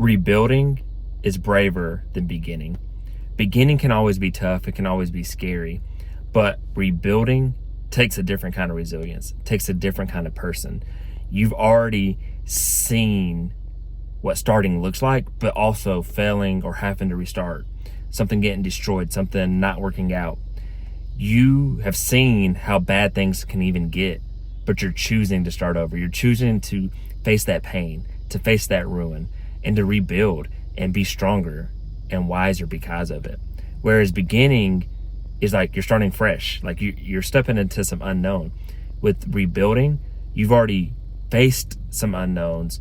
Rebuilding is braver than beginning. Beginning can always be tough. It can always be scary. But rebuilding takes a different kind of resilience. It takes a different kind of person. You've already seen what starting looks like, but also failing or having to restart, something getting destroyed, something not working out. You have seen how bad things can even get, but you're choosing to start over. You're choosing to face that pain, to face that ruin, and to rebuild and be stronger and wiser because of it. Whereas beginning is like you're starting fresh, like you're stepping into some unknown. With rebuilding, you've already faced some unknowns.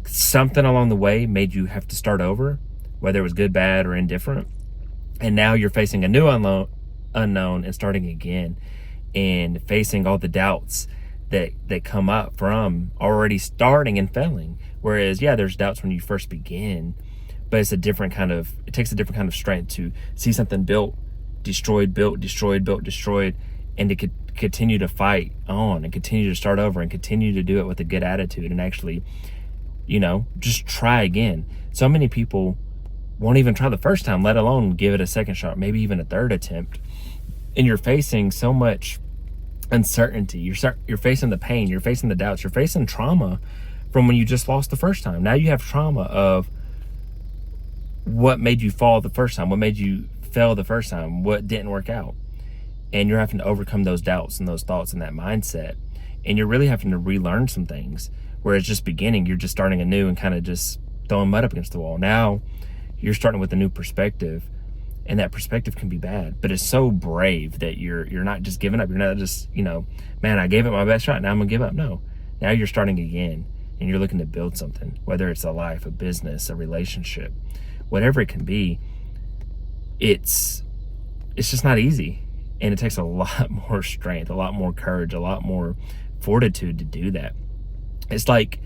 Something along the way made you have to start over, whether it was good, bad, or indifferent. And now you're facing a new unknown and starting again and facing all the doubts that come up from already starting and failing. Whereas, yeah, there's doubts when you first begin, but it takes a different kind of strength to see something built, destroyed, built, destroyed, built, destroyed, and to continue to fight on and continue to start over and continue to do it with a good attitude and actually, just try again. So many people won't even try the first time, let alone give it a second shot, maybe even a third attempt. And you're facing so much uncertainty. You're facing the pain, you're facing the doubts, you're facing trauma from when you just lost the first time. Now you have trauma of what made you fall the first time, what made you fail the first time, what didn't work out. And you're having to overcome those doubts and those thoughts and that mindset. And you're really having to relearn some things. Whereas just beginning, you're just starting anew and kind of just throwing mud up against the wall. Now you're starting with a new perspective, and that perspective can be bad, but it's so brave that you're not just giving up. You're not just, man, I gave it my best shot, now I'm gonna give up. No, now you're starting again, and you're looking to build something, whether it's a life, a business, a relationship, whatever it can be. It's just not easy, and it takes a lot more strength, a lot more courage, a lot more fortitude to do that. It's like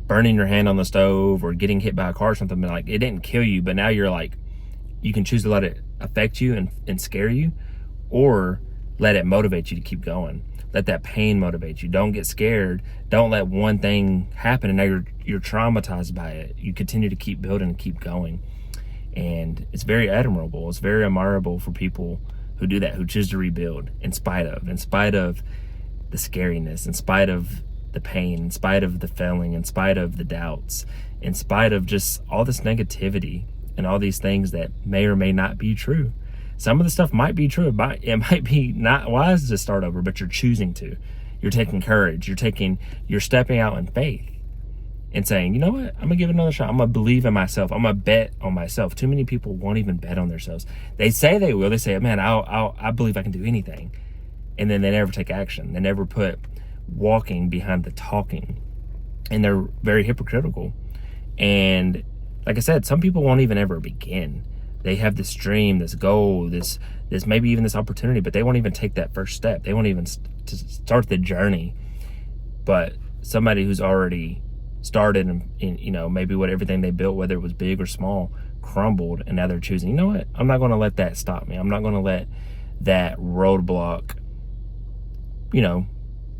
burning your hand on the stove or getting hit by a car or something. Like, it didn't kill you, but now you're like, you can choose to let it affect you and scare you, or let it motivate you to keep going. Let that pain motivate you. Don't get scared. Don't let one thing happen and now you're traumatized by it. You continue to keep building and keep going. And it's very admirable. It's very admirable for people who do that, who choose to rebuild in spite of the scariness, in spite of the pain, in spite of the failing, in spite of the doubts, in spite of just all this negativity and all these things that may or may not be true. Some of the stuff might be true. It might be not wise to start over, but you're choosing to. You're taking courage. You're stepping out in faith and saying, you know what? I'm gonna give it another shot. I'm gonna believe in myself. I'm gonna bet on myself. Too many people won't even bet on themselves. They say they will. They say, man, I believe I can do anything. And then they never take action. They never put walking behind the talking. And they're very hypocritical. And like I said, some people won't even ever begin. They have this dream, this goal, this maybe even this opportunity, but they won't even take that first step. They won't even start the journey. But somebody who's already started and maybe everything they built, whether it was big or small, crumbled, and now they're choosing, you know what? I'm not going to let that stop me. I'm not going to let that roadblock,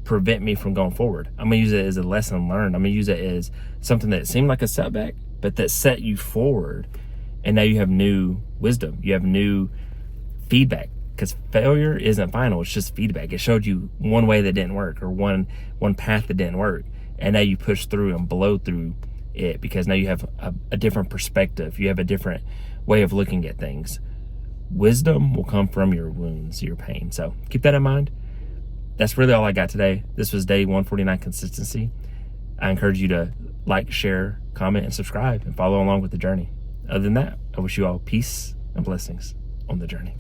prevent me from going forward. I'm going to use it as a lesson learned. I'm going to use it as something that seemed like a setback, but that set you forward. And now you have new wisdom. You have new feedback, because failure isn't final. It's just feedback. It showed you one way that didn't work, or one path that didn't work. And now you push through and blow through it, because now you have a different perspective. You have a different way of looking at things. Wisdom will come from your wounds, your pain. So keep that in mind. That's really all I got today. This was day 149, consistency. I encourage you to like, share, comment, and subscribe, and follow along with the journey. Other than that, I wish you all peace and blessings on the journey.